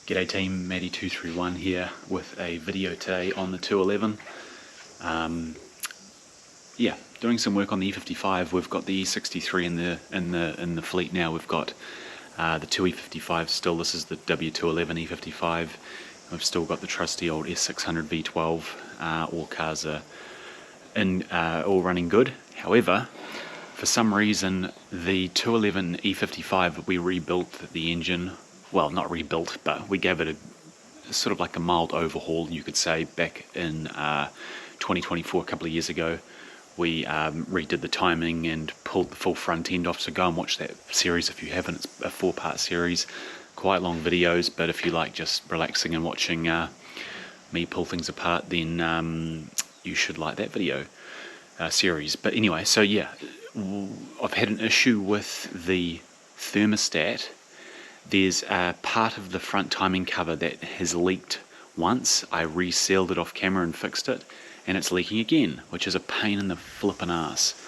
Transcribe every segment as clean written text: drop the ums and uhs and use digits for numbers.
G'day team, Matty231 here with a video today on the 211. Yeah, doing some work on the E55. We've got the E63 in the fleet now. We've got the two E55s still. This is the W211 E55. We've still got the trusty old S600 V12. All cars are all running good. However, for some reason, the 211 E55, we rebuilt the engine. Well, not rebuilt, but we gave it a sort of like a mild overhaul, you could say, back in 2024, a couple of years ago. We redid the timing and pulled the full front end off, so go and watch that series if you haven't. It's a 4-part series, quite long videos, but if you like just relaxing and watching me pull things apart, then you should like that video series. But anyway, so yeah, I've had an issue with the thermostat. There's a part of the front timing cover that has leaked once. I resealed it off camera and fixed it, and it's leaking again, which is a pain in the flippin' ass.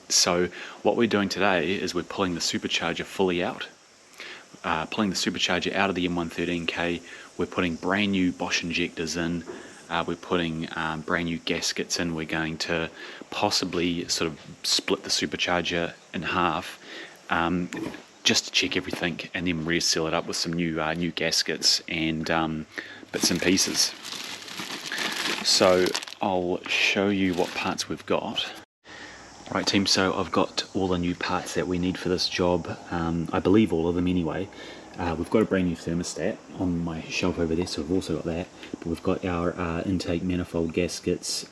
So what we're doing today is we're pulling the supercharger fully out, pulling the supercharger out of the M113K. We're putting brand new Bosch injectors in. We're putting brand new gaskets in. We're going to possibly sort of split the supercharger in half, just to check everything, and then reseal it up with some new gaskets and bits and pieces. So I'll show you what parts we've got. Right team, so I've got all the new parts that we need for this job. I believe all of them anyway. We've got a brand new thermostat on my shelf over there, so we've also got that. But we've got our intake manifold gaskets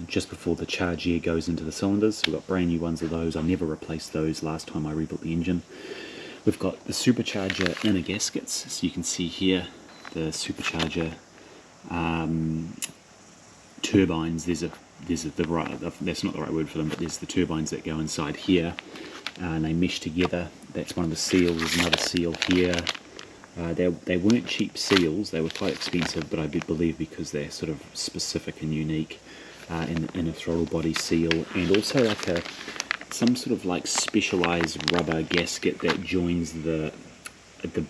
just before the charge air goes into the cylinders. So we've got brand new ones of those. I never replaced those last time I rebuilt the engine. We've got the supercharger inner gaskets, so you can see here the supercharger turbines. That's not the right word for them, but there's the turbines that go inside here, and they mesh together. That's one of the seals. There's another seal here. They weren't cheap seals, they were quite expensive, but I do believe because they're sort of specific and unique, in a throttle body seal, and also like some sort of like specialized rubber gasket that joins the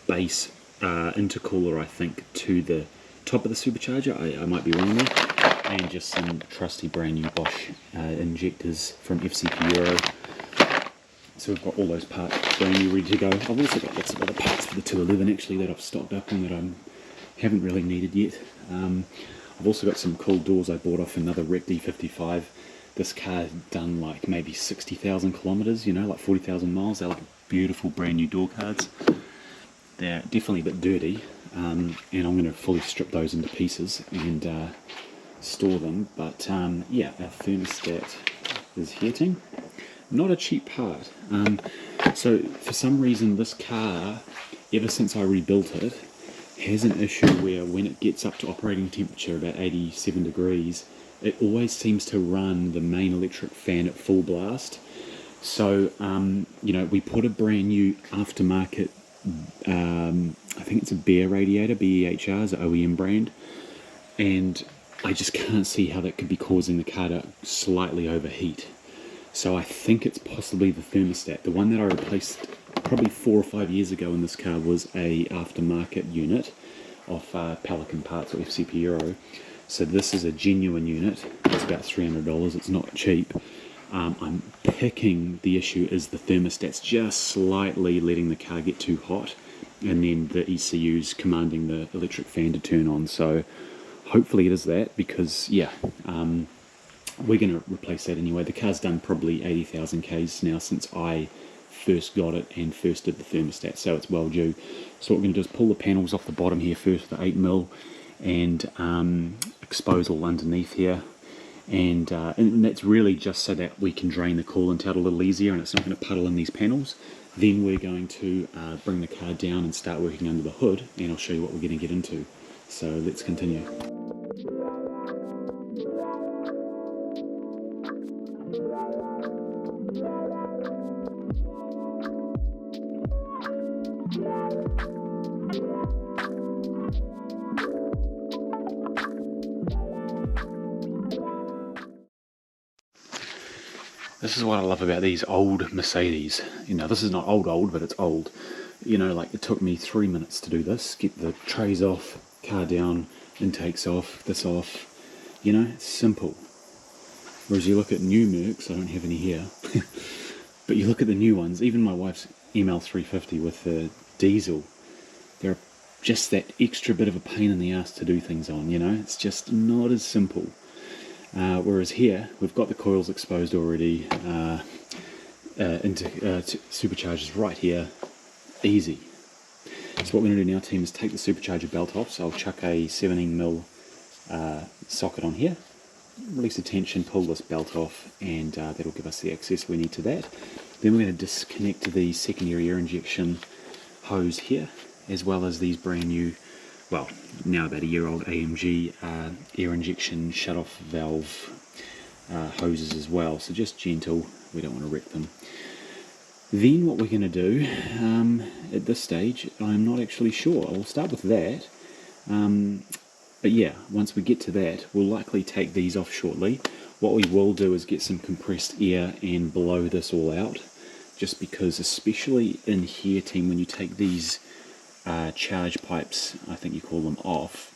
base intercooler, I think, to the top of the supercharger. I might be wrong there. And just some trusty brand new Bosch injectors from FCP Euro. So we've got all those parts brand new, ready to go. I've also got lots of other parts for the 211 actually that I've stocked up on that I haven't really needed yet. I've also got some cool doors I bought off another wrecked E55. This car has done like maybe 60,000 kilometers, you know, like 40,000 miles. They're like beautiful brand new door cards. They're definitely a bit dirty, and I'm going to fully strip those into pieces and store them. But yeah, our thermostat is heating. Not a cheap part. So for some reason this car, ever since I rebuilt it, has an issue where when it gets up to operating temperature, about 87 degrees, it always seems to run the main electric fan at full blast. So you know, we put a brand new aftermarket, I think it's a Bear radiator, BEHR is an OEM brand, and I just can't see how that could be causing the car to slightly overheat. So I think it's possibly the thermostat. The one that I replaced probably 4 or 5 years ago in this car was a aftermarket unit of Pelican parts or FCP Euro. So this is a genuine unit. It's about $300. It's not cheap. I'm picking the issue is the thermostat's just slightly letting the car get too hot, and then the ECU's commanding the electric fan to turn on. So hopefully it is that, because yeah, we're going to replace that anyway. The car's done probably 80,000 Ks now since I first got it and first did the thermostat, so it's well due. So what we're going to do is pull the panels off the bottom here first, the 8mm, and expose all underneath here. And that's really just so that we can drain the coolant out a little easier and it's not going to puddle in these panels. Then we're going to bring the car down and start working under the hood, and I'll show you what we're going to get into. So let's continue. This is what I love about these old Mercedes. You know, this is not old, but it's old. You know, like it took me 3 minutes to do this, get the trays off, car down, intakes off, this off. You know, it's simple. Whereas you look at new Mercs, I don't have any here, but you look at the new ones, even my wife's ML350 with the diesel, they're just that extra bit of a pain in the ass to do things on, you know, it's just not as simple. Whereas here, we've got the coils exposed already, into superchargers right here, easy. So what we're going to do now, team, is take the supercharger belt off. So I'll chuck a 17mm socket on here, release the tension, pull this belt off, and that'll give us the access we need to that. Then we're going to disconnect the secondary air injection hose here, as well as these brand new, well, now about a year old AMG air injection shut-off valve hoses as well. So just gentle, we don't want to wreck them. Then what we're going to do at this stage, I'm not actually sure. We'll start with that. But yeah, once we get to that, we'll likely take these off shortly. What we will do is get some compressed air and blow this all out, just because, especially in here, team, when you take these charge pipes, I think you call them, off,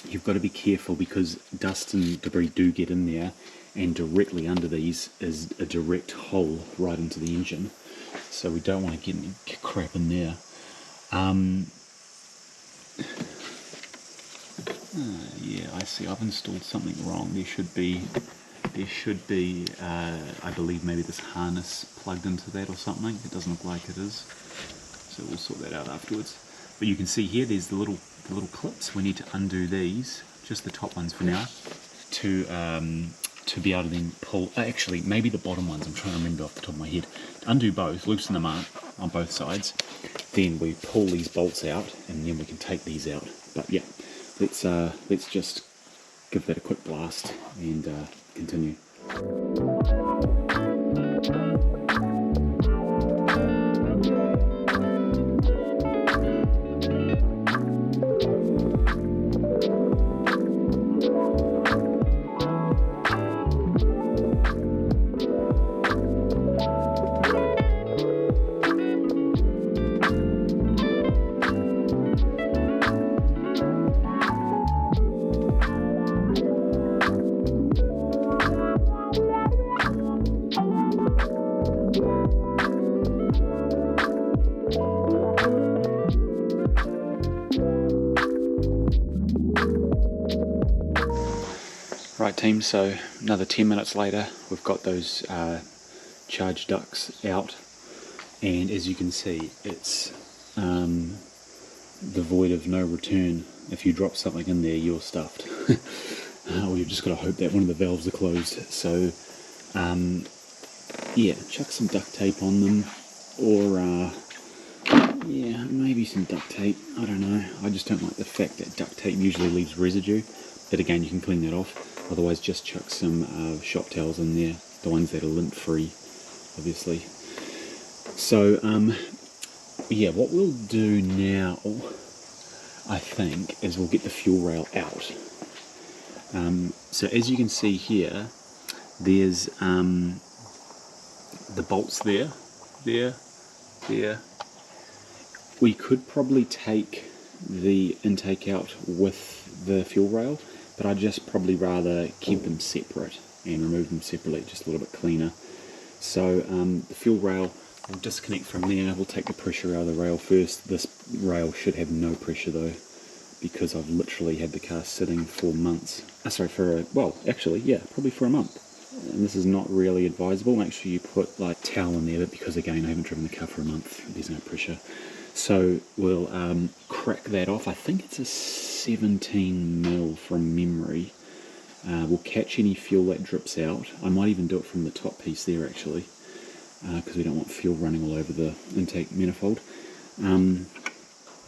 you've got to be careful because dust and debris do get in there, and directly under these is a direct hole right into the engine, so we don't want to get any crap in there. Yeah, I see I've installed something wrong. There should be I believe maybe this harness plugged into that or something. It doesn't look like it is, so we'll sort that out afterwards. But you can see here there's the little clips. We need to undo these, just the top ones for now, to be able to then pull, actually maybe the bottom ones, I'm trying to remember off the top of my head. Undo both, loosen them up on both sides, then we pull these bolts out, and then we can take these out. But yeah, let's just give that a quick blast and continue. Right team, so another 10 minutes later we've got those charge ducts out, and as you can see it's the void of no return. If you drop something in there, you're stuffed. Or you've just got to hope that one of the valves are closed. So yeah, chuck some duct tape on them, or yeah, maybe some duct tape, I don't know. I just don't like the fact that duct tape usually leaves residue, but again, you can clean that off. Otherwise, just chuck some shop towels in there, the ones that are lint free, obviously. So yeah, what we'll do now, I think, is we'll get the fuel rail out. So as you can see here, there's the bolts there. We could probably take the intake out with the fuel rail, but I'd just probably rather keep them separate and remove them separately, just a little bit cleaner. So the fuel rail, we'll disconnect from there. We'll take the pressure out of the rail first. This rail should have no pressure though, because I've literally had the car sitting for months. Well, actually, yeah, probably for a month. And this is not really advisable. Make sure you put like towel in there, but because again, I haven't driven the car for a month, there's no pressure. So we'll crack that off. I think it's a 17mm from memory. We'll catch any fuel that drips out. I might even do it from the top piece there actually, because we don't want fuel running all over the intake manifold. The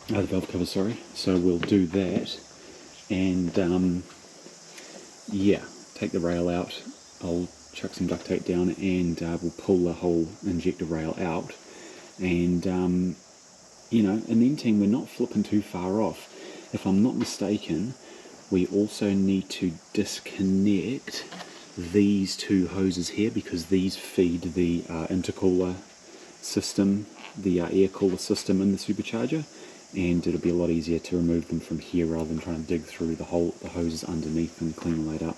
valve cover, sorry. So we'll do that, and yeah, take the rail out. I'll chuck some duct tape down, and we'll pull the whole injector rail out, and you know, and then team, we're not flipping too far off. If I'm not mistaken, we also need to disconnect these two hoses here, because these feed the intercooler system the air cooler system in the supercharger, and it'll be a lot easier to remove them from here rather than trying to dig through the hoses underneath and clean all that up.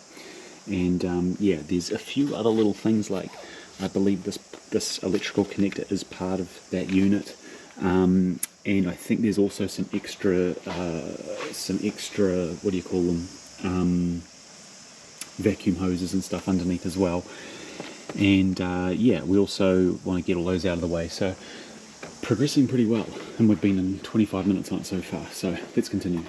And yeah, there's a few other little things, like I believe this electrical connector is part of that unit, and I think there's also some extra what do you call them, vacuum hoses and stuff underneath as well. And yeah, we also want to get all those out of the way. So progressing pretty well, and we've been in 25 minutes on it so far, so let's continue.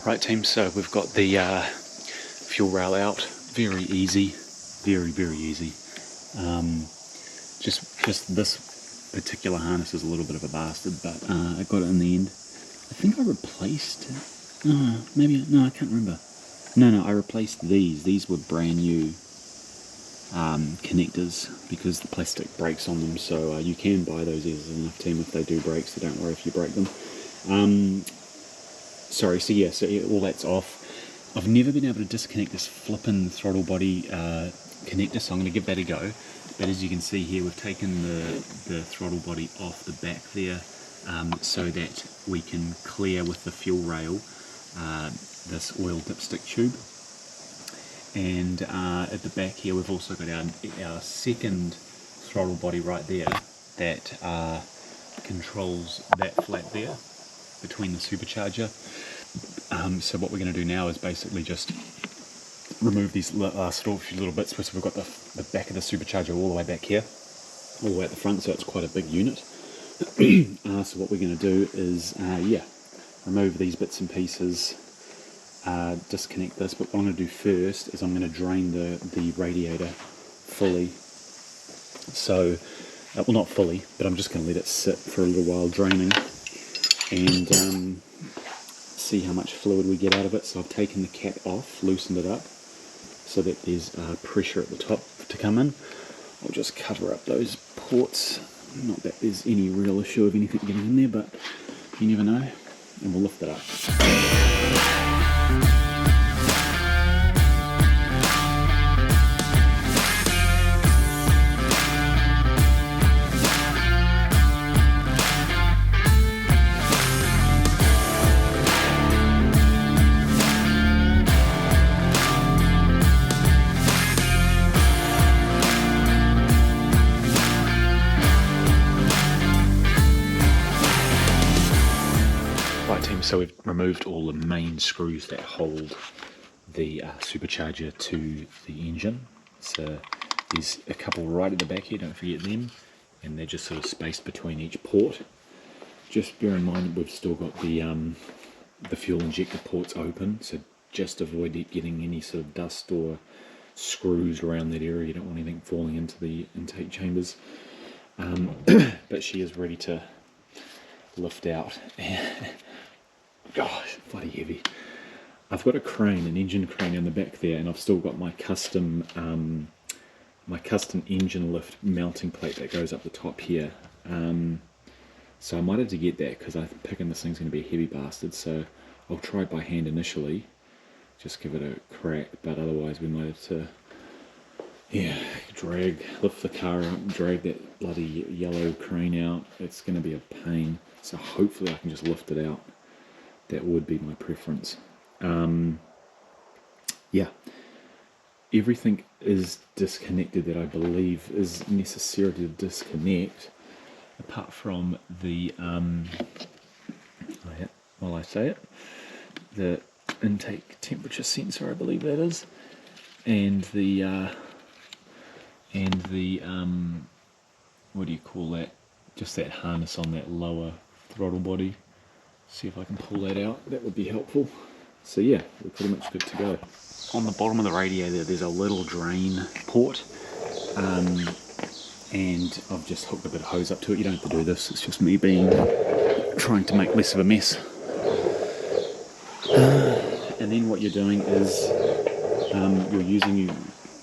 Right team, so we've got the fuel rail out. Very easy, very easy. Just this particular harness is a little bit of a bastard, but I got it in the end. I think I replaced, maybe, no, I can't remember. No, I replaced these. These were brand new connectors because the plastic breaks on them, so you can buy those easily enough, team, if they do break, so don't worry if you break them. Sorry, so yeah, all that's off. I've never been able to disconnect this flippin' throttle body connector, so I'm going to give that a go. But as you can see here, we've taken the throttle body off the back there, so that we can clear with the fuel rail this oil dipstick tube. And at the back here, we've also got our second throttle body right there that controls that flap there between the supercharger. So what we're going to do now is basically just remove these last few little bits. So we've got the back of the supercharger all the way back here, all the way at the front, so it's quite a big unit. So what we're going to do is, yeah, remove these bits and pieces, disconnect this, but what I'm going to do first is I'm going to drain the radiator fully. So, well, not fully, but I'm just going to let it sit for a little while draining, and see how much fluid we get out of it. So I've taken the cap off, loosened it up so that there's pressure at the top to come in. I'll just cover up those ports, not that there's any real issue of anything getting in there, but you never know, and we'll lift it up. So we've removed all the main screws that hold the supercharger to the engine. So there's a couple right at the back here, don't forget them, and they're just sort of spaced between each port. Just bear in mind that we've still got the fuel injector ports open, so just avoid it getting any sort of dust or screws around that area. You don't want anything falling into the intake chambers. But she is ready to lift out. Gosh, bloody heavy. I've got a crane, an engine crane in the back there, and I've still got my custom engine lift mounting plate that goes up the top here. So I might have to get that because I'm picking this thing's going to be a heavy bastard. So I'll try it by hand initially, just give it a crack. But otherwise, we might have to, yeah, lift the car out and drag that bloody yellow crane out. It's going to be a pain. So hopefully I can just lift it out. That would be my preference. Yeah, everything is disconnected that I believe is necessary to disconnect, apart from the, while I say it, the intake temperature sensor, I believe that is, and the what do you call that? Just that harness on that lower throttle body. See if I can pull that out, that would be helpful. So yeah, we're pretty much good to go. On the bottom of the radiator there's a little drain port, and I've just hooked a bit of hose up to it. You don't have to do this, it's just me being trying to make less of a mess. And then what you're doing is you're using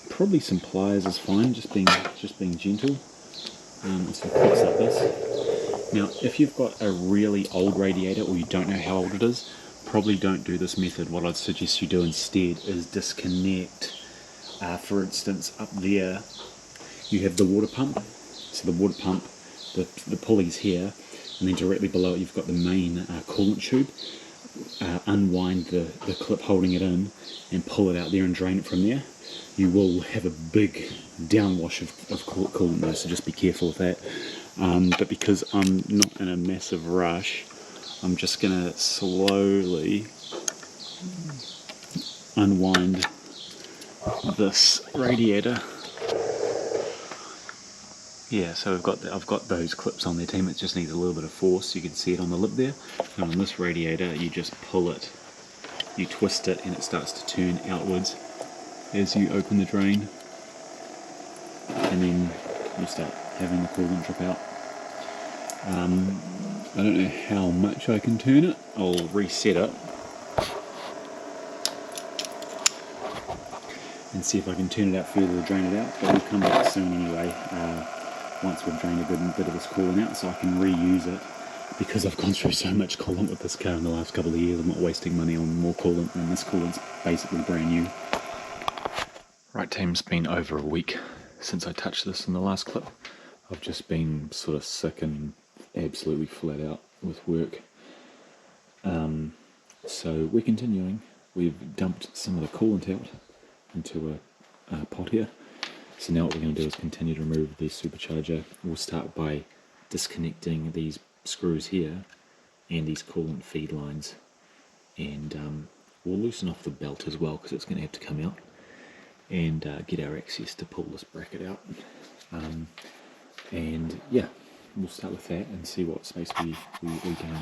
probably some pliers is fine, just being gentle. So fix like this. Now, if you've got a really old radiator or you don't know how old it is, probably don't do this method. What I'd suggest you do instead is disconnect. For instance, up there you have the water pump. So the water pump, the pulley's here, and then directly below it you've got the main coolant tube. Unwind the clip holding it in and pull it out there and drain it from there. You will have a big downwash of coolant though, so just be careful with that. But because I'm not in a massive rush, I'm just going to slowly unwind this radiator. Yeah, so I've got those clips on there, team. It just needs a little bit of force. You can see it on the lip there. And on this radiator, you just pull it, you twist it, and it starts to turn outwards as you open the drain. And then you start having the coolant drip out. I don't know how much I can turn it. I'll reset it and see if I can turn it out further to drain it out. But we'll come back soon anyway. Once we've drained a good bit of this coolant out, so I can reuse it, because I've gone through so much coolant with this car in the last couple of years. I'm not wasting money on more coolant, and this coolant's basically brand new. Right team, it's been over a week since I touched this in the last clip. I've just been sort of sick and absolutely flat out with work. So we're continuing. We've dumped some of the coolant out into a pot here. So now what we're going to do is continue to remove the supercharger. We'll start by disconnecting these screws here and these coolant feed lines, and we'll loosen off the belt as well, because it's going to have to come out, and get our access to pull this bracket out. And yeah, we'll start with that and see what space we gain.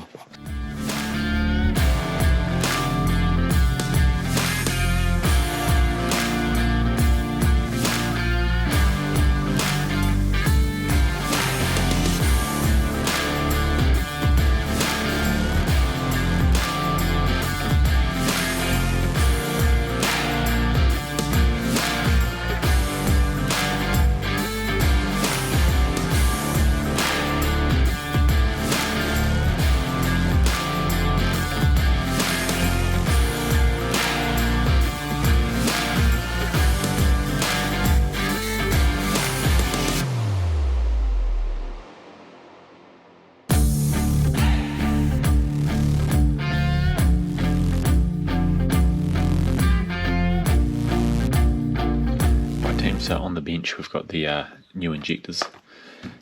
So on the bench we've got the new injectors.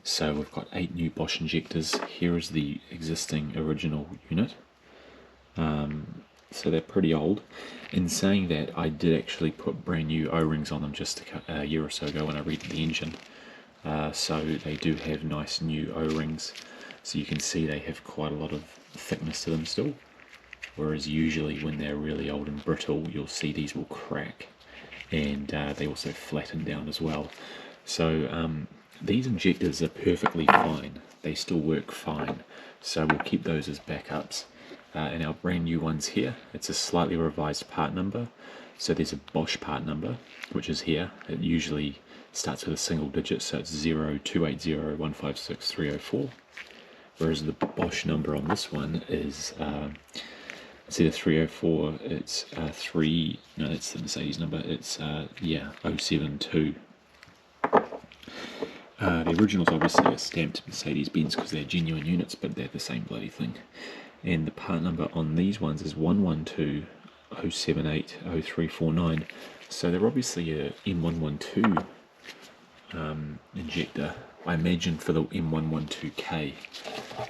So we've got 8 new Bosch injectors. Here is the existing original unit. So they're pretty old. In saying that, I did actually put brand new O-rings on them just a year or so ago when I redid the engine. So they do have nice new O-rings. So you can see they have quite a lot of thickness to them still. Whereas usually when they're really old and brittle, you'll see these will crack. And they also flatten down as well. So these injectors are perfectly fine. They still work fine. So we'll keep those as backups. And our brand new ones here, it's a slightly revised part number. So there's a Bosch part number, which is here. It usually starts with a single digit, so it's 0280156304. Whereas the Bosch number on this one is instead of 304, it's no, that's the Mercedes number, it's 072. The originals obviously are stamped Mercedes-Benz because they're genuine units, but they're the same bloody thing. And the part number on these ones is 1120780349. So they're obviously a M112 injector, I imagine, for the M112K.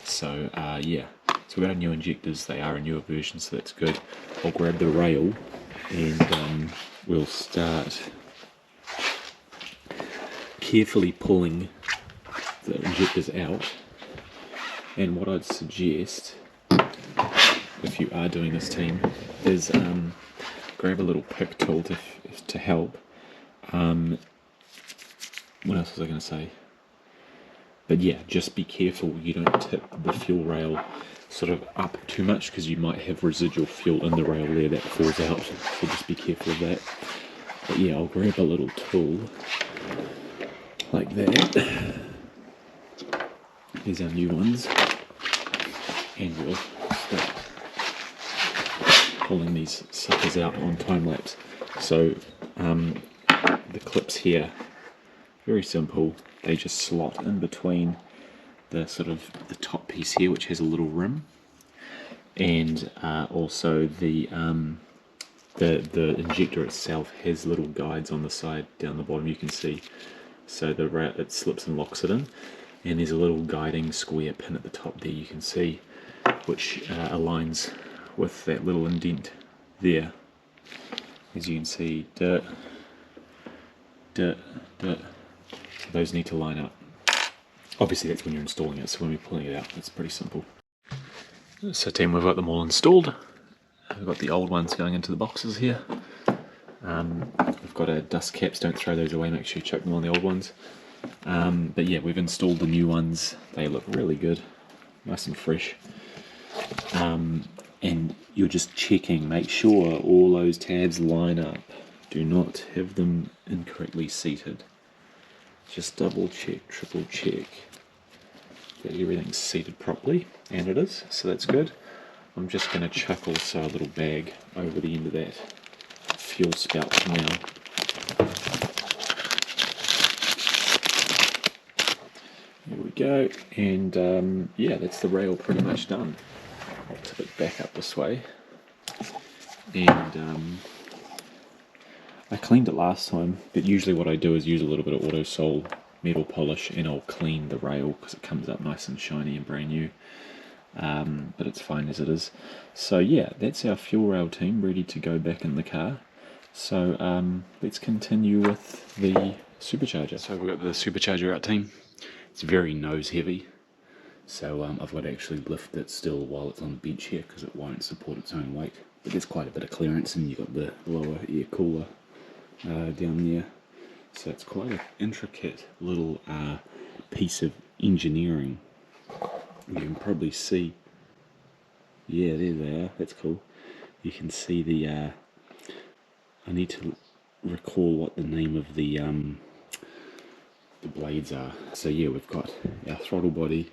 So yeah. So we've got our new injectors. They are a newer version, so that's good. I'll grab the rail and we'll start carefully pulling the injectors out. And what I'd suggest, if you are doing this, team, is grab a little pick tool to help. What else was I going to say? But yeah, just be careful you don't tip the fuel rail sort of up too much, because you might have residual fuel in the rail there that falls out, so just be careful of that. But yeah, I'll grab a little tool like that. These are new ones, and we'll start pulling these suckers out on time lapse. So the clips here, very simple, they just slot in between the sort of the top piece here, which has a little rim, and also the injector itself has little guides on the side down the bottom, you can see. So it slips and locks it in, and there's a little guiding square pin at the top there, you can see, which aligns with that little indent there. As you can see, so those need to line up. Obviously that's when you're installing it, so when we're pulling it out, it's pretty simple. So team, we've got them all installed. We've got the old ones going into the boxes here. We've got our dust caps, don't throw those away, make sure you chuck them on the old ones. But yeah, we've installed the new ones. They look really good, nice and fresh. And you're just checking, make sure all those tabs line up. Do not have them incorrectly seated. Just double check, triple check that everything's seated properly, and it is, so that's good. I'm just going to chuck also a little bag over the end of that fuel spout for now. There we go, and yeah, that's the rail pretty much done. I'll tip it back up this way, and I cleaned it last time, but usually what I do is use a little bit of auto sol metal polish, and I'll clean the rail because it comes up nice and shiny and brand new. But it's fine as it is. So yeah, that's our fuel rail team ready to go back in the car. So let's continue with the supercharger. So we've got the supercharger out, team. It's very nose heavy, so I've got to actually lift it still while it's on the bench here because it won't support its own weight. But there's quite a bit of clearance, and you've got the lower air cooler down there. So it's quite an intricate little piece of engineering. You can probably see, yeah, there they are, that's cool. You can see the, I need to recall what the name of the blades are. So yeah, we've got our throttle body,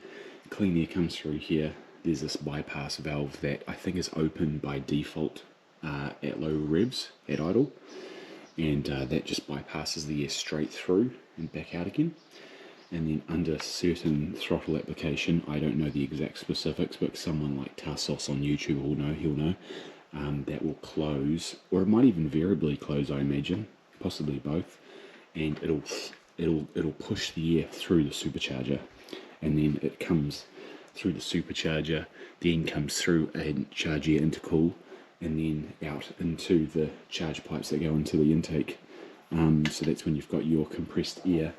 clean air comes through here. There's this bypass valve that I think is open by default at low revs, at idle. And that just bypasses the air straight through and back out again. And then under certain throttle application, I don't know the exact specifics, but someone like Tarsos on YouTube will know, he'll know, that will close, or it might even variably close, I imagine, possibly both, and it'll push the air through the supercharger, and then it comes through the supercharger, then comes through a charge air intercool, and then out into the charge pipes that go into the intake. So that's when you've got your compressed air.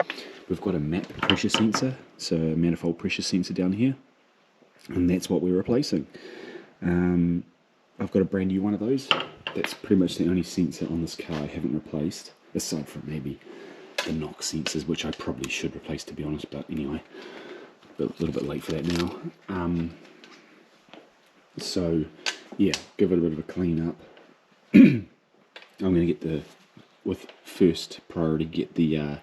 We've got a MAP pressure sensor, so a manifold pressure sensor down here, and that's what we're replacing. I've got a brand new one of those. That's pretty much the only sensor on this car I haven't replaced, aside from maybe the NOx sensors, which I probably should replace, to be honest, but anyway, a little bit late for that now. So yeah, give it a bit of a clean up. I'm going to get with first priority, get the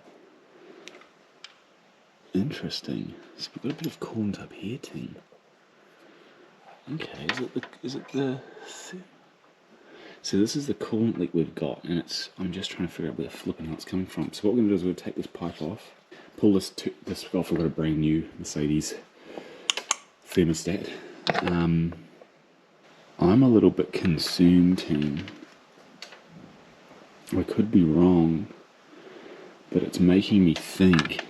interesting. So we've got a bit of coolant up here, team. Okay, is it the so this is the coolant leak we've got, and I'm just trying to figure out where the flipping hell's coming from. So what we're going to do is we're going to take this pipe off, pull this off. We've got a brand new Mercedes thermostat. I'm a little bit concerned, team. I could be wrong, but it's making me think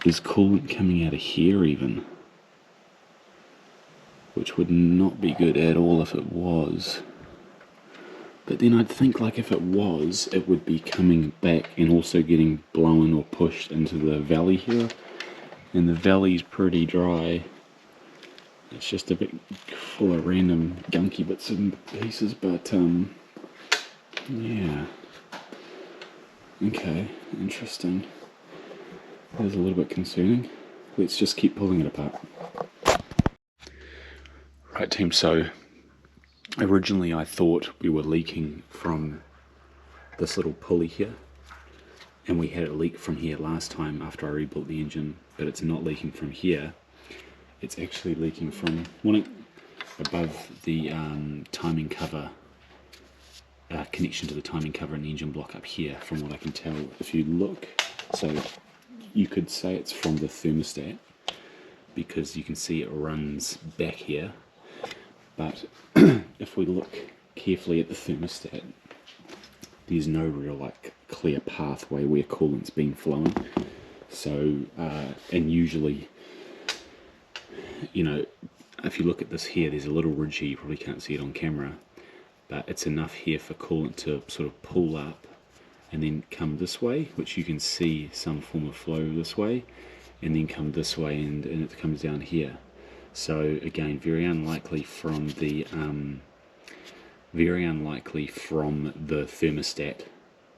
there's coolant coming out of here even, which would not be good at all if it was. But then I'd think, like, if it was, it would be coming back and also getting blown or pushed into the valley here, and the valley's pretty dry. It's just a bit full of random gunky bits and pieces, but yeah. Okay, interesting. That is a little bit concerning. Let's just keep pulling it apart. Right team, so originally I thought we were leaking from this little pulley here, and we had it leak from here last time after I rebuilt the engine, but it's not leaking from here. It's actually leaking from above the timing cover, connection to the timing cover and the engine block up here, from what I can tell. If you look, so you could say it's from the thermostat, because you can see it runs back here. But if we look carefully at the thermostat, there's no real like clear pathway where coolant's been flowing. So and usually, you know, if you look at this here, there's a little ridge here. You probably can't see it on camera, but it's enough here for coolant to sort of pull up and then come this way, which you can see some form of flow this way, and then come this way, and it comes down here. So again, very unlikely from the thermostat,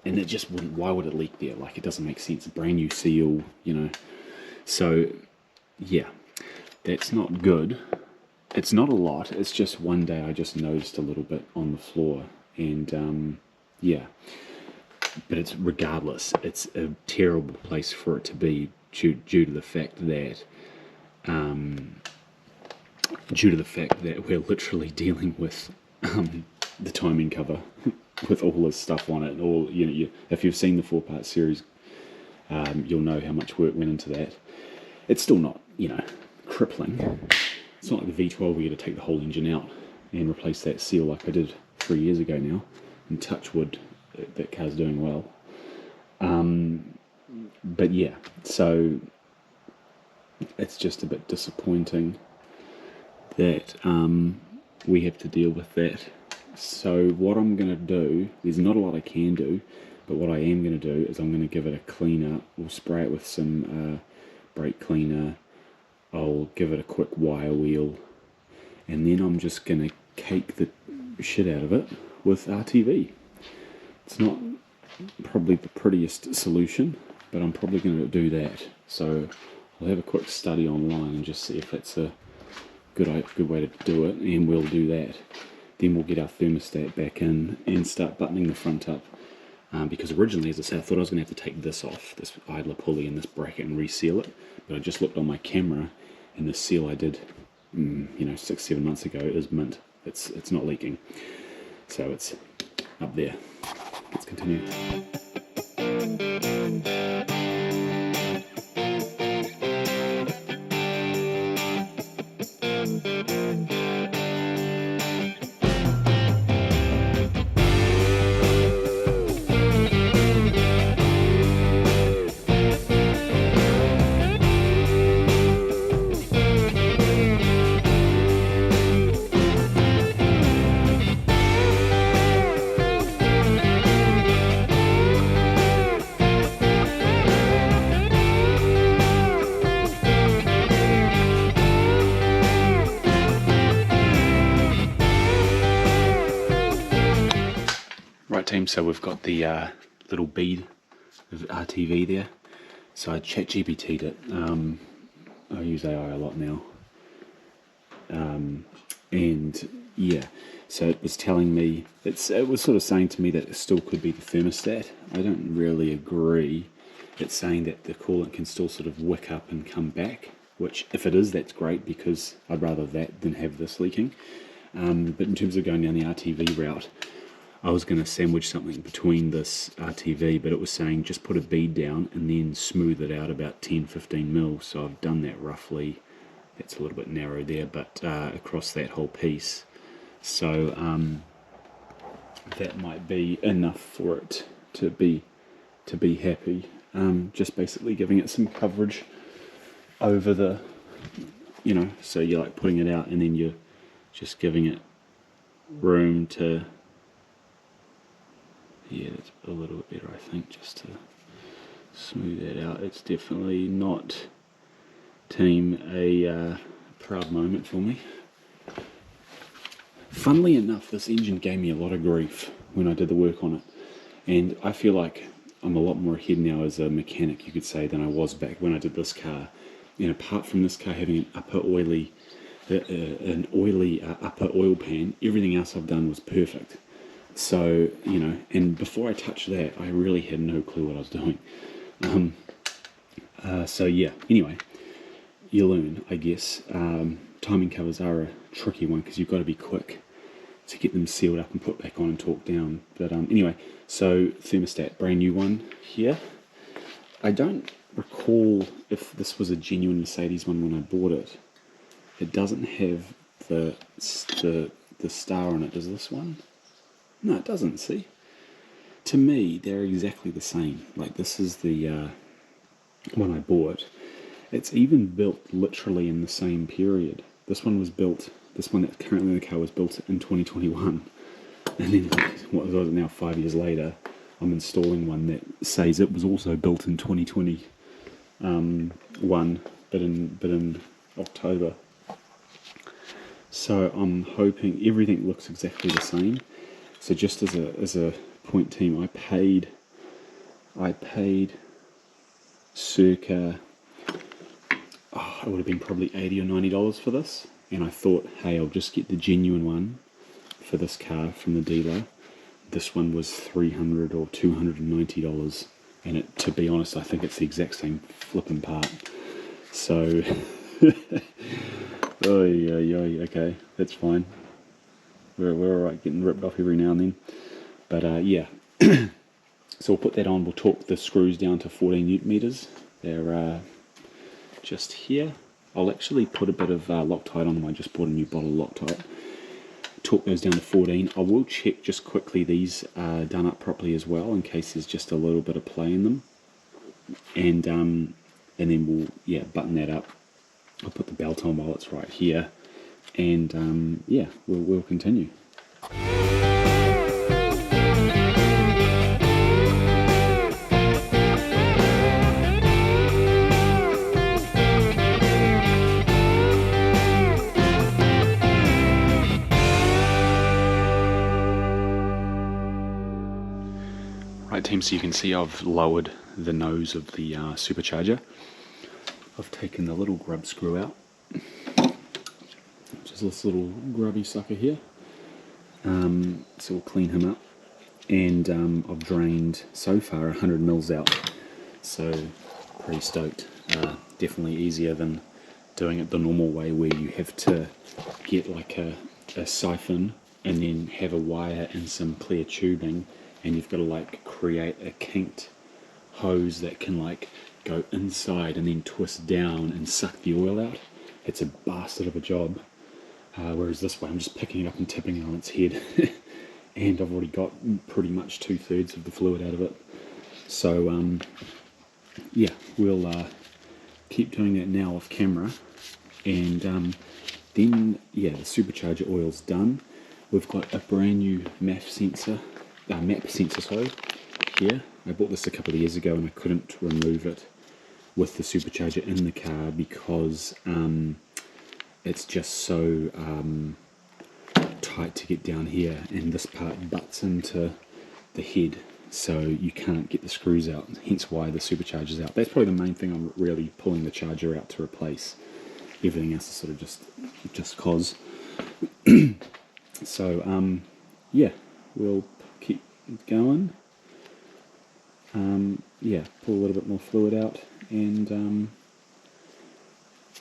and it just wouldn't. Why would it leak there? Like, it doesn't make sense. A brand new seal, you know. So yeah, that's not good. It's not a lot. It's just one day I just noticed a little bit on the floor, and yeah. But it's regardless. It's a terrible place for it to be due to the fact that. Due to the fact that we're literally dealing with the timing cover with all this stuff on it. All, you know, if you've seen the 4-part series, you'll know how much work went into that. It's still not, you know, crippling. It's not like the V12 where you had to take the whole engine out and replace that seal like I did 3 years ago now. And touch wood, that car's doing well. But yeah, so it's just a bit disappointing that we have to deal with that. So what I'm going to do, there's not a lot I can do, but what I am going to do is I'm going to give it a clean up. We'll spray it with some brake cleaner. I'll give it a quick wire wheel, and then I'm just going to cake the shit out of it with RTV. It's not probably the prettiest solution, but I'm probably going to do that. So I'll have a quick study online and just see if it's a good way to do it, and we'll do that. Then we'll get our thermostat back in and start buttoning the front up, because originally, as I said, I thought I was going to have to take this off, this idler pulley and this bracket, and reseal it, but I just looked on my camera, and the seal I did 6-7 months ago is mint. It's not leaking, so it's up there. Let's continue. Right team, so we've got the little bead of RTV there. So I ChatGPT'd it. I use AI a lot now. And yeah, so it was telling me, it was sort of saying to me that it still could be the thermostat. I don't really agree. It's saying that the coolant can still sort of wick up and come back, which if it is, that's great, because I'd rather that than have this leaking. But in terms of going down the RTV route, I was going to sandwich something between this RTV, but it was saying just put a bead down and then smooth it out about 10-15 mil. So I've done that roughly. That's a little bit narrow there, but across that whole piece. So that might be enough for it to be happy. Just basically giving it some coverage over the, so you're like putting it out and then you're just giving it room to. Yeah, that's a little bit better, I think, just to smooth that out. It's definitely not, team, a proud moment for me. Funnily enough, this engine gave me a lot of grief when I did the work on it, and I feel like I'm a lot more ahead now as a mechanic, you could say, than I was back when I did this car. And apart from this car having an upper oily an oily upper oil pan. Everything else I've done was perfect. So, you know, and before I touched that, I really had no clue what I was doing. So yeah, anyway, you learn, I guess. Timing covers are a tricky one because you've got to be quick to get them sealed up and put back on and torqued down. But anyway, so thermostat, brand new one here. I don't recall if this was a genuine Mercedes one when I bought it. It doesn't have the star on it, does this one? No, it doesn't, see? To me, they're exactly the same. Like, this is the one I bought. It's even built literally in the same period. This one that's currently in the car was built in 2021. And then, what was it now, 5 years later, I'm installing one that says it was also built in 2021, but in October. So I'm hoping everything looks exactly the same. So just as a point, team, I paid circa, it would have been probably $80 or $90 for this, and I thought, hey, I'll just get the genuine one for this car from the dealer. This one was $300 or $290, and to be honest, I think it's the exact same flipping part. So, okay, that's fine. We're alright getting ripped off every now and then. But yeah, so we'll put that on. We'll torque the screws down to 14 Newton meters. They're just here. I'll actually put a bit of Loctite on them. I just bought a new bottle of Loctite. Torque those down to 14. I will check just quickly these are done up properly as well, in case there's just a little bit of play in them. And then we'll button that up. I'll put the belt on while it's right here. And yeah, we'll continue. Right, team, so you can see I've lowered the nose of the supercharger. I've taken the little grub screw out. Just this little grubby sucker here. So we'll clean him up, and I've drained so far 100 mils out, so pretty stoked. Definitely easier than doing it the normal way, where you have to get like a siphon and then have a wire and some clear tubing, and you've got to like create a kinked hose that can like go inside and then twist down and suck the oil out. It's a bastard of a job. Whereas this way I'm just picking it up and tipping it on its head and I've already got pretty much 2/3 of the fluid out of it. So yeah, we'll keep doing that now off camera, and then yeah, the supercharger oil's done. We've got a brand new map sensor here. I bought this a couple of years ago and I couldn't remove it with the supercharger in the car because it's just so tight to get down here, and this part butts into the head, so you can't get the screws out, hence why the supercharger's out. That's probably the main thing I'm really pulling the charger out to replace. Everything else is sort of just cause. So yeah, we'll keep going. Yeah, pull a little bit more fluid out and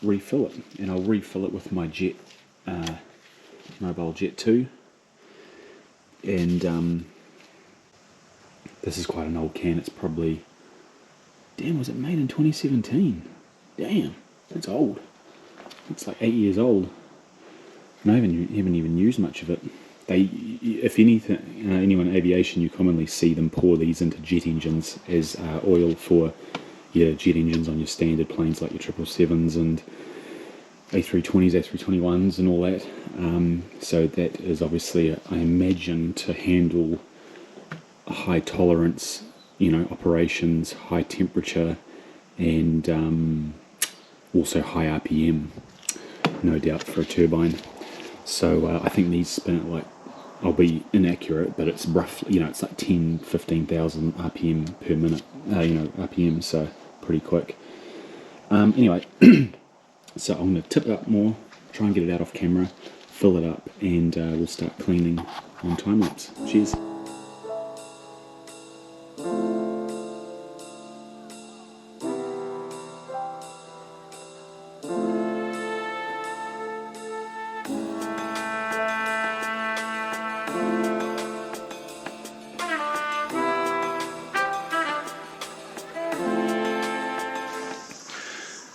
refill it, and I'll refill it with my Jet Mobile Jet 2, and this is quite an old can. It's probably, damn, was it made in 2017? Damn, it's old. It's like 8 years old, and I haven't even used much of it. They, if anything, anyone in aviation, you commonly see them pour these into jet engines as oil for your jet engines on your standard planes like your 777s and A320s, A321s and all that. So that is obviously, I imagine, to handle high tolerance, operations, high temperature, and also high RPM, no doubt, for a turbine. So I think these spin at like, I'll be inaccurate, but it's roughly, it's like 10-15,000 RPM per minute, RPM, so pretty quick. Anyway, so I'm going to tip it up more, try and get it out off camera, fill it up, and we'll start cleaning on time lapse. Cheers.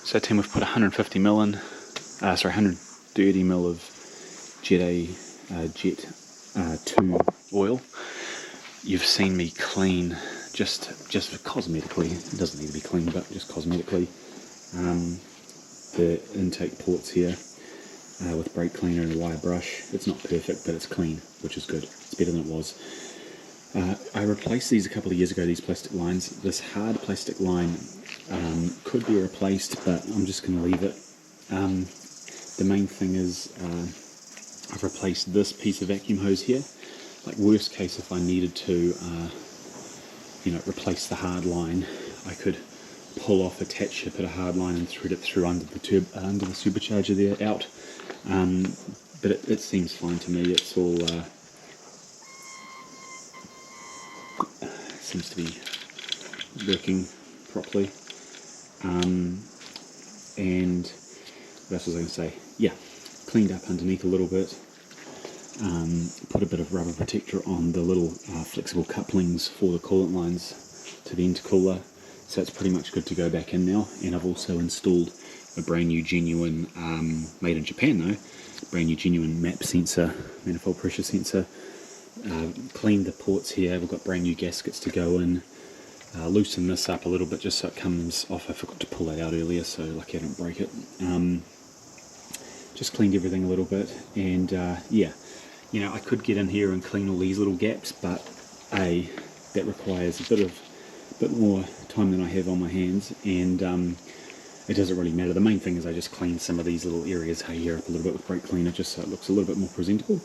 So team, we've put 150 mil in, 130 mil of Jet 2 oil. You've seen me clean just cosmetically. It doesn't need to be clean, but just cosmetically. The intake ports here with brake cleaner and a wire brush. It's not perfect, but it's clean, which is good. It's better than it was. I replaced these a couple of years ago, these plastic lines. This hard plastic line could be replaced, but I'm just going to leave it. The main thing is I've replaced this piece of vacuum hose here. Like worst case, if I needed to replace the hard line, I could pull off, attach it, put a hard line and thread it through under the supercharger there out. But it seems fine to me. It's all seems to be working properly. And what else was I going to say? Yeah, cleaned up underneath a little bit. Put a bit of rubber protector on the little flexible couplings for the coolant lines to the intercooler, so it's pretty much good to go back in now. And I've also installed a brand new genuine, made in Japan though, brand new genuine MAP sensor, manifold pressure sensor. Cleaned the ports here. We've got brand new gaskets to go in. Loosen this up a little bit just so it comes off. I forgot to pull that out earlier, so lucky I didn't break it. Just cleaned everything a little bit, and yeah, I could get in here and clean all these little gaps, but that requires a bit more time than I have on my hands, and it doesn't really matter. The main thing is I just clean some of these little areas here up a little bit with brake cleaner, just so it looks a little bit more presentable.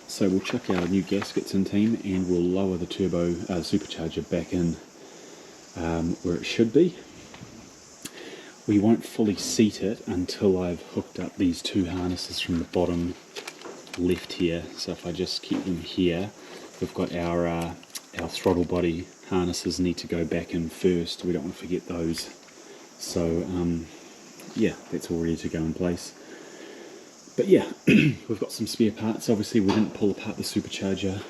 So we'll chuck our new gaskets in, team, and we'll lower the turbo supercharger back in where it should be. We won't fully seat it until I've hooked up these two harnesses from the bottom left here. So if I just keep them here, we've got our throttle body harnesses need to go back in first. We don't want to forget those. So yeah, that's all ready to go in place. But yeah, we've got some spare parts. Obviously we didn't pull apart the supercharger.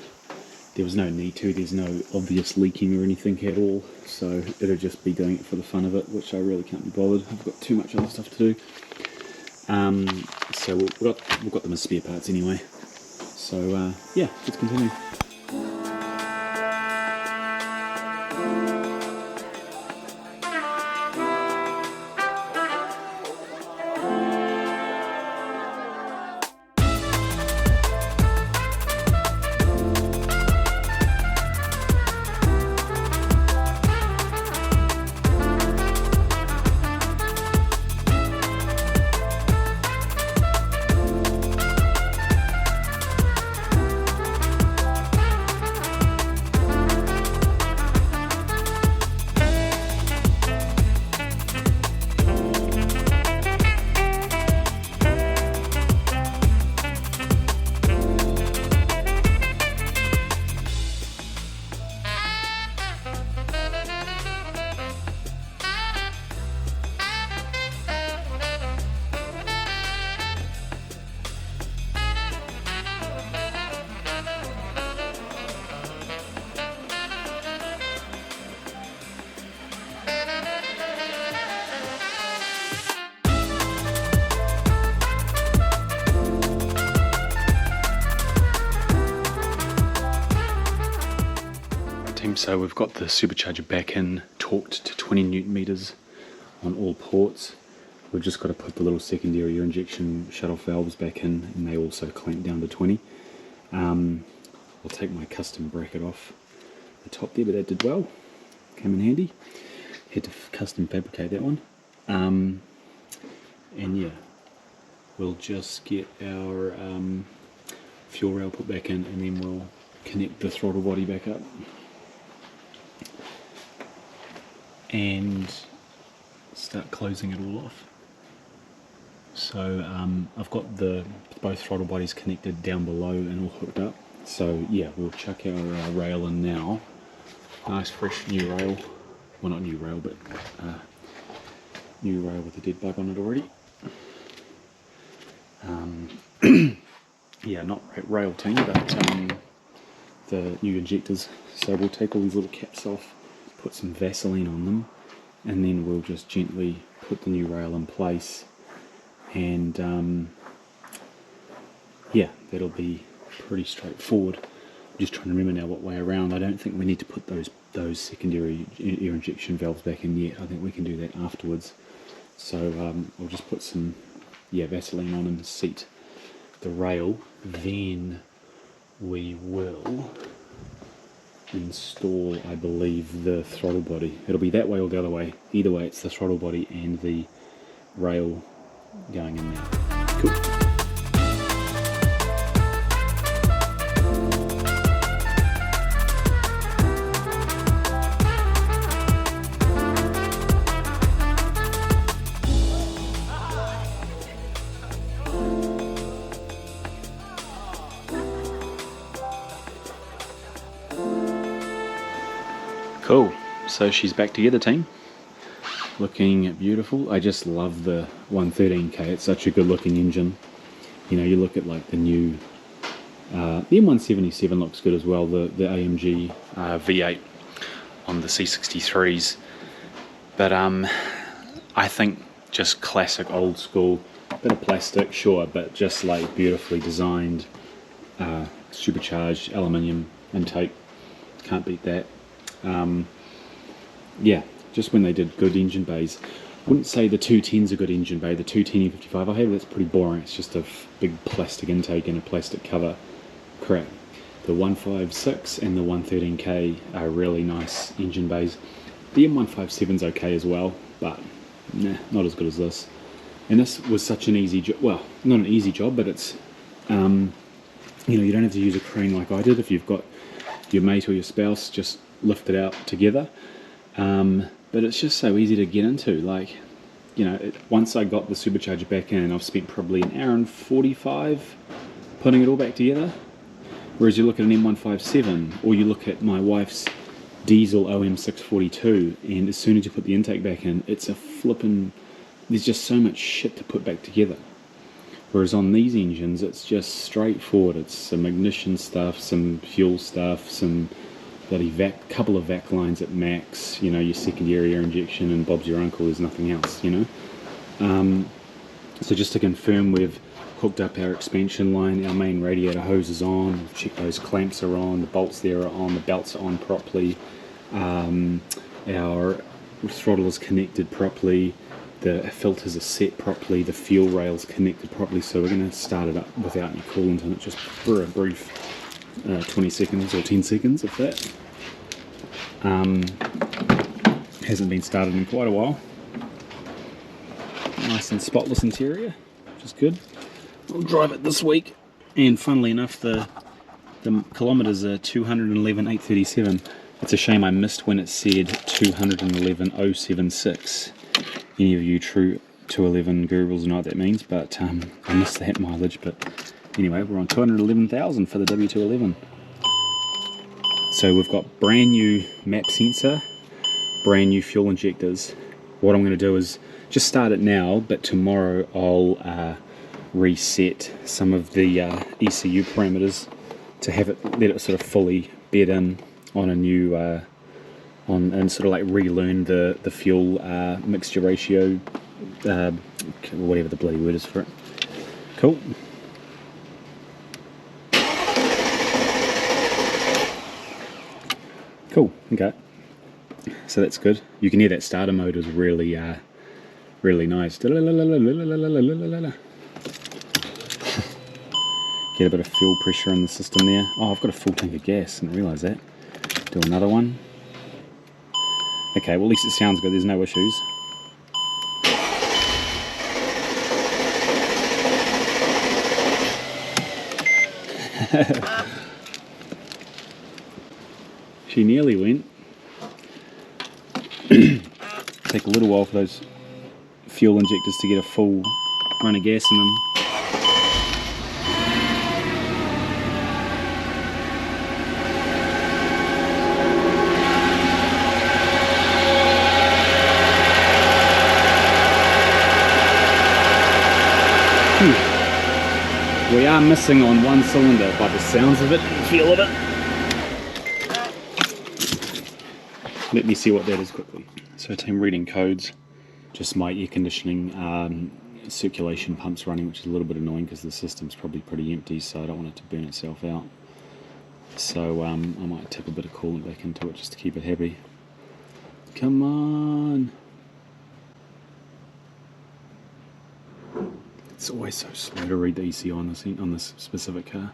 There was no need to. There's no obvious leaking or anything at all. So it'll just be doing it for the fun of it, which I really can't be bothered. I've got too much other stuff to do. So we've got them as spare parts anyway. So yeah, let's continue. So we've got the supercharger back in, torqued to 20 Newton meters on all ports. We've just got to put the little secondary air injection shut-off valves back in, and they also clamp down to 20. I'll take my custom bracket off the top there, but that did well. Came in handy. Had to custom fabricate that one. And yeah, we'll just get our fuel rail put back in, and then we'll connect the throttle body back up and start closing it all off. So I've got both throttle bodies connected down below and all hooked up. So yeah, we'll chuck our rail in now. Nice fresh new rail. Well, not new rail, but new rail with a dead bug on it already. Yeah, not rail team, but the new injectors. So we'll take all these little caps off, put some Vaseline on them, and then we'll just gently put the new rail in place. And yeah, that'll be pretty straightforward. I'm just trying to remember now what way around. I don't think we need to put those secondary air injection valves back in yet. I think we can do that afterwards. So I'll just put some Vaseline on and seat the rail. Then we will install, I believe, the throttle body. It'll be that way or the other way. Either way, it's the throttle body and the rail going in there. Cool. Cool, so she's back together, team. Looking beautiful. I just love the 113K. It's such a good looking engine. You know, you look at like the new the M177 looks good as well, the AMG V8 on the C63s. But I think just classic old school, bit of plastic, sure, but just like beautifully designed, supercharged aluminium intake. Can't beat that. Yeah, just when they did good engine bays. Wouldn't say the 210's a good engine bay. The 210 E55 I have, that's pretty boring. It's just a big plastic intake and a plastic cover. Crap. The 156 and the 113K are really nice engine bays. The M157's okay as well, but nah, not as good as this. And this was such an easy job. Well, not an easy job, but it's you know, you don't have to use a crane like I did. If you've got your mate or your spouse, just lift it out together. But it's just so easy to get into. Like, you know, once I got the supercharger back in, I've spent probably an hour and 45 putting it all back together. Whereas you look at an M157, or you look at my wife's diesel OM642, and as soon as you put the intake back in, it's a flippin', there's just so much shit to put back together. Whereas on these engines, it's just straightforward. It's some ignition stuff, some fuel stuff, some bloody couple of vac lines at max, you know, your secondary air injection, and Bob's your uncle, there's nothing else, you know. So just to confirm, we've hooked up our expansion line, our main radiator hose is on, check those clamps are on, the bolts there are on, the belts are on properly, our throttle is connected properly, the filters are set properly, the fuel rail's connected properly. So we're going to start it up without any coolant in it, just for a brief 20 seconds or 10 seconds of that. Hasn't been started in quite a while. Nice and spotless interior, which is good. We'll drive it this week, and funnily enough, the kilometres are 211,837. It's a shame I missed when it said 211,076. Any of you true 211 gurus know what that means, but I missed that mileage. But anyway, we're on 211,000 for the W211. So we've got brand new map sensor, brand new fuel injectors. What I'm going to do is just start it now, but tomorrow I'll reset some of the ECU parameters to have it, let it sort of fully bed in on a new and sort of like relearn the fuel mixture ratio, whatever the bloody word is for it. Cool. Cool. Okay. So that's good. You can hear that starter mode is really really nice. Get a bit of fuel pressure in the system there. Oh, I've got a full tank of gas, didn't realise that. Do another one. Okay, well at least it sounds good, there's no issues. She nearly went. Take a little while for those fuel injectors to get a full run a gas in them. We are missing on one cylinder by the sounds of it and feel of it. Let me see what that is quickly. So team, reading codes. Just my air conditioning circulation pump's running, which is a little bit annoying because the system's probably pretty empty, so I don't want it to burn itself out. So I might tip a bit of coolant back into it just to keep it happy. Come on! It's always so slow to read the ECI on this specific car.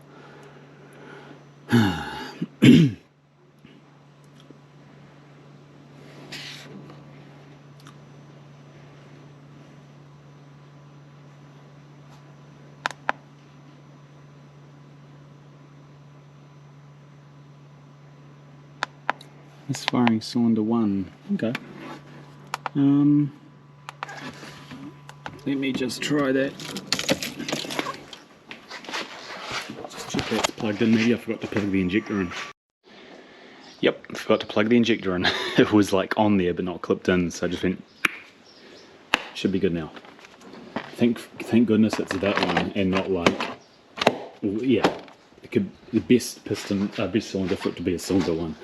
Misfiring cylinder 1. Okay. Let me just try that. Just check that's plugged in. Maybe I forgot to plug the injector in. Yep, forgot to plug the injector in. It was like on there but not clipped in, so I just went. Should be good now. Thank goodness it's that one and not like, yeah, the best piston, best cylinder for it to be a cylinder 1.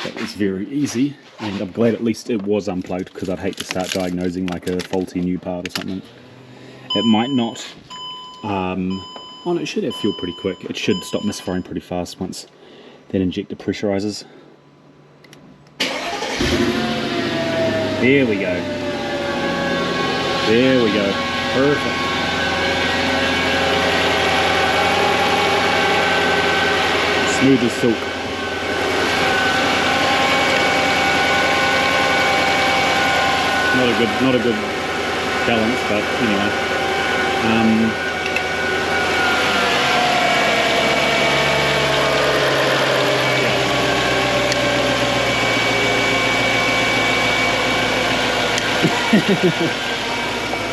That was very easy, and I'm glad at least it was unplugged, because I'd hate to start diagnosing like a faulty new part or something. It might not, oh no, it should have fuel pretty quick. It should stop misfiring pretty fast once that injector pressurizes. There we go. There we go. Perfect. Smooth as silk. Not a good balance, but anyway.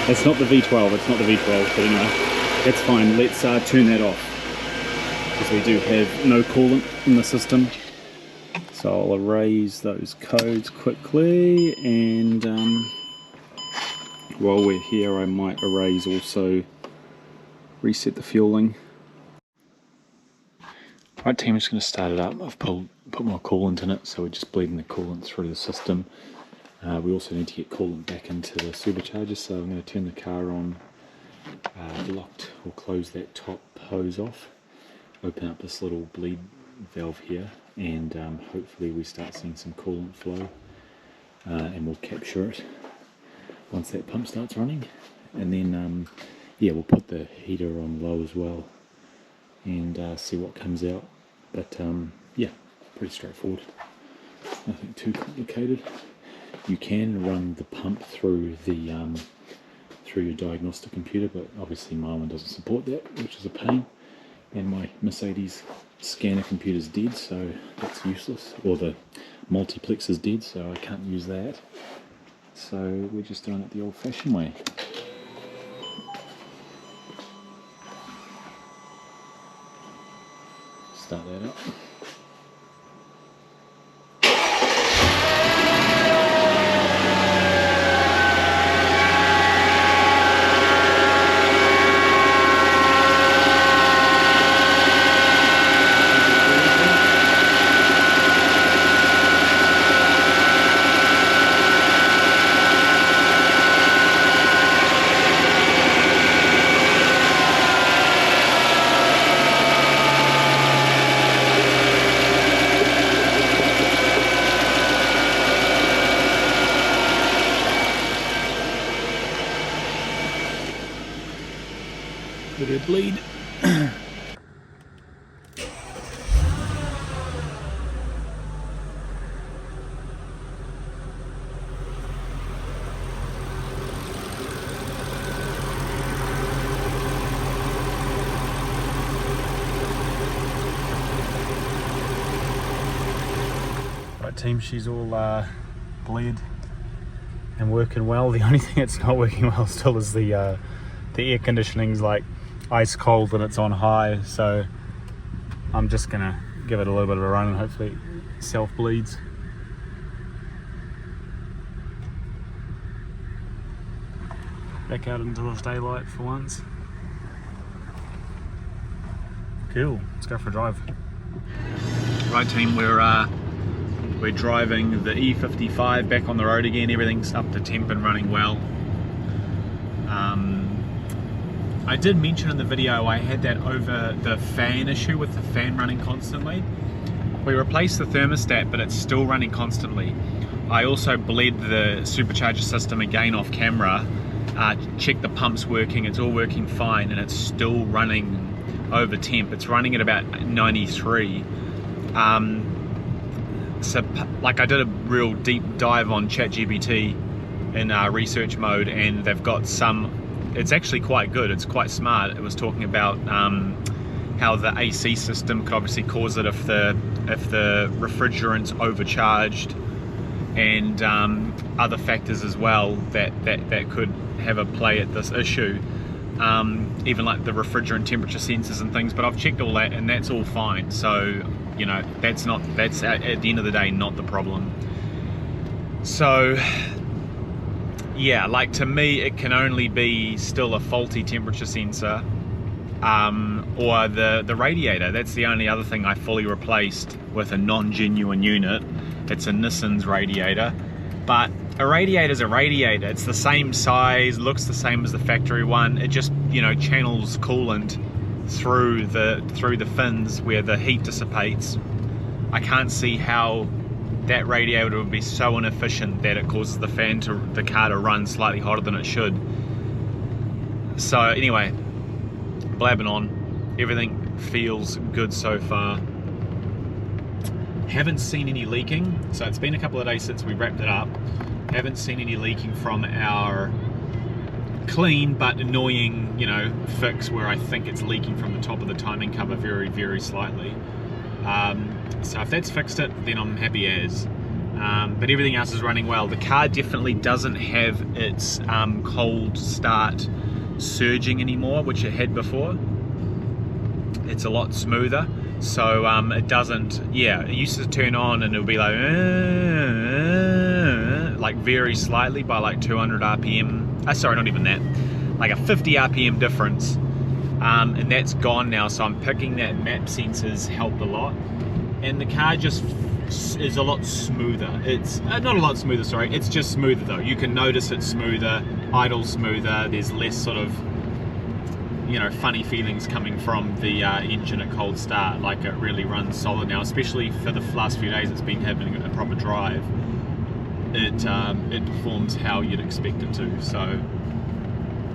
It's not the V12. It's not the V12, but anyway, that's fine. Let's turn that off, because we do have no coolant in the system. So I'll erase those codes quickly, and while we're here I might erase also reset the fueling. Right team, I'm just going to start it up. I've put more coolant in it, so we're just bleeding the coolant through the system. We also need to get coolant back into the supercharger, so I'm going to turn the car on, locked, or close that top hose off, open up this little bleed valve here, and hopefully we start seeing some coolant flow, and we'll capture it once that pump starts running. And then yeah, we'll put the heater on low as well and see what comes out. But yeah, pretty straightforward, nothing too complicated. You can run the pump through the through your diagnostic computer, but obviously my one doesn't support that, which is a pain, and my Mercedes scanner computer's dead, so that's useless, or the multiplex is dead, so I can't use that. So we're just doing it the old-fashioned way. Start that up. Let it bleed. Right team, she's all bled and working well. The only thing that's not working well still is the the air conditioning's like ice cold and it's on high, so I'm just gonna give it a little bit of a run and hopefully it self bleeds. Back out into the daylight for once. Cool, let's go for a drive. Right team, we're driving the E55 back on the road again. Everything's up to temp and running well. I did mention in the video I had that over the fan issue with the fan running constantly. We replaced the thermostat, but it's still running constantly. I also bled the supercharger system again off camera, checked the pumps working, it's all working fine, and it's still running over temp. It's running at about 93. So like I did a real deep dive on ChatGPT in research mode, and they've got some, it's actually quite good, it's quite smart. It was talking about how the AC system could obviously cause it if the refrigerant's overcharged, and other factors as well that could have a play at this issue, even like the refrigerant temperature sensors and things. But I've checked all that and that's all fine, so you know, that's at the end of the day not the problem. So yeah, like to me it can only be still a faulty temperature sensor, or the radiator. That's the only other thing I fully replaced with a non-genuine unit. It's a Nissan's radiator, but a radiator's a radiator. It's the same size, looks the same as the factory one. It just, you know, channels coolant through the fins where the heat dissipates. I can't see how that radiator would be so inefficient that it causes the car to run slightly hotter than it should. So anyway, blabbing on, everything feels good so far. Haven't seen any leaking, so it's been a couple of days since we wrapped it up. Haven't seen any leaking from our clean but annoying, you know, fix where I think it's leaking from the top of the timing cover very, very slightly. So if that's fixed it, then I'm happy as. But everything else is running well. The car definitely doesn't have its cold start surging anymore, which it had before. It's a lot smoother. So it doesn't, yeah, it used to turn on and it'll be like very slightly by like 200 RPM. Sorry, not even that, like a 50 RPM difference. And that's gone now, so I'm picking that map sensors helped a lot. And the car just is a lot smoother. It's not a lot smoother, sorry, it's just smoother though. You can notice it's smoother, idle smoother, there's less sort of, you know, funny feelings coming from the engine at cold start. Like it really runs solid now, especially for the last few days it's been having a proper drive. It performs how you'd expect it to. So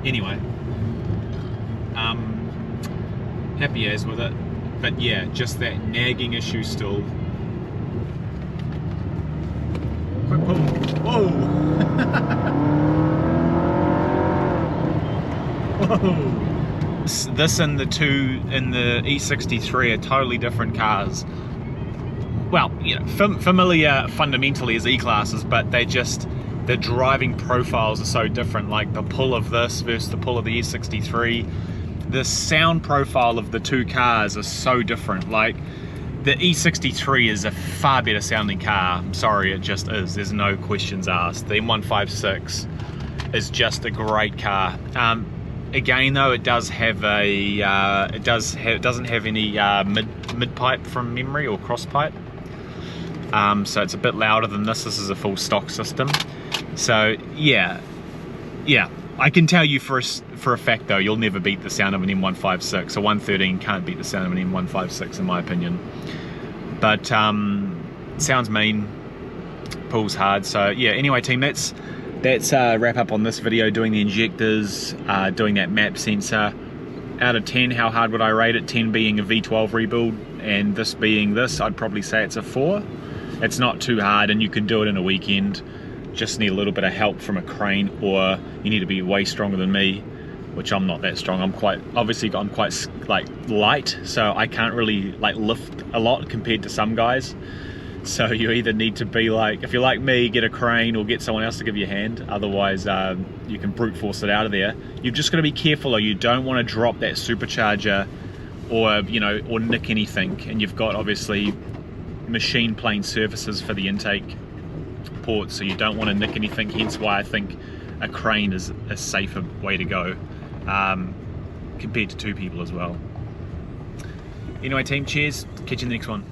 anyway, happy as with it, but yeah, just that nagging issue still. Quick pull. Whoa! Whoa! This and the E63 are totally different cars. Well, you know, familiar fundamentally as E-classes, but the driving profiles are so different. Like the pull of this versus the pull of the E63, the sound profile of the two cars are so different. Like the E63 is a far better sounding car. I'm sorry, it just is. There's no questions asked. The M156 is just a great car. Again though, it does have a it doesn't have any mid pipe from memory or cross pipe, so it's a bit louder than this. This is a full stock system. So yeah, I can tell you for a fact though, you'll never beat the sound of an M156. A 113 can't beat the sound of an M156 in my opinion. But sounds mean, pulls hard. So yeah, anyway team, that's wrap up on this video, doing the injectors, doing that map sensor. Out of 10, how hard would I rate it? 10 being a V12 rebuild and this being this, I'd probably say it's a 4. It's not too hard and you can do it in a weekend. Just need a little bit of help from a crane, or you need to be way stronger than me, which I'm not that strong. I'm quite like light, so I can't really like lift a lot compared to some guys. So you either need to be like, if you're like me, get a crane or get someone else to give you a hand. Otherwise, you can brute force it out of there. You've just got to be careful, though. You don't want to drop that supercharger or, you know, or nick anything. And you've got obviously machine plane surfaces for the intake ports, so you don't want to nick anything. Hence why I think a crane is a safer way to go, compared to two people as well. Anyway, team, cheers. Catch you in the next one.